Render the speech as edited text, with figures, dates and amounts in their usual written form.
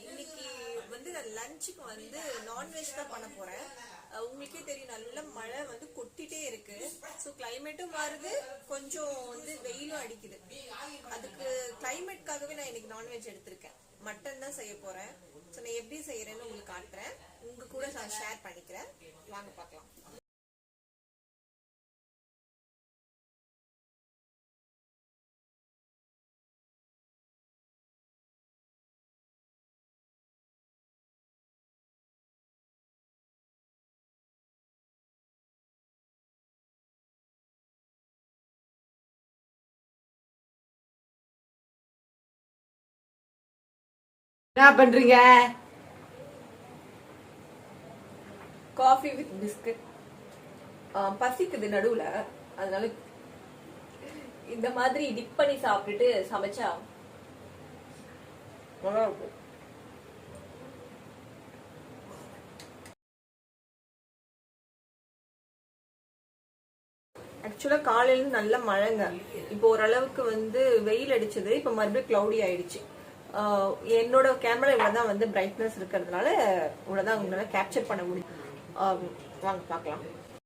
இன்னைக்கு வந்து நான் லஞ்சுக்கு வந்து நான்வெஜ் தான் பண்ண போறேன். உங்களுக்கே தெரியும் நல்ல மழை வந்து கொட்டிட்டே இருக்கு. ஸோ கிளைமேட்டும் மாறுது, கொஞ்சம் வந்து வெயிலும் அடிக்குது. அதுக்கு கிளைமேட்காகவே நான் இன்னைக்கு நான்வெஜ் எடுத்திருக்கேன். மட்டன் தான் செய்ய போறேன். ஸோ நான் எப்படி செய்யறேன்னு உங்களுக்கு காட்டுறேன், உங்க கூட நான் ஷேர் பண்ணிக்கிறேன். வாங்க பார்க்கலாம். என்ன பண்றீங்க? Coffee with biscuit. பசிக்குது நடுவுல, அதனால இந்த மாதிரி டிப் பண்ணி சாப்பிட்டுட்டு சமைச்சா நல்லா இருக்கும். ஆக்சுவலா காலையில நல்ல மழைங்க. இப்போ ஓரளவுக்கு வந்து வெயில் அடிச்சது, இப்போ மறுபடியும் கிளவுடி ஆயிடுச்சு. என்னோட கேமரா இவ்வளவுதான் வந்து பிரைட்னஸ் இருக்கிறதுனால இவ்வளவுதான் உங்களால கேப்சர் பண்ண முடியும். வாங்க பார்க்கலாம்.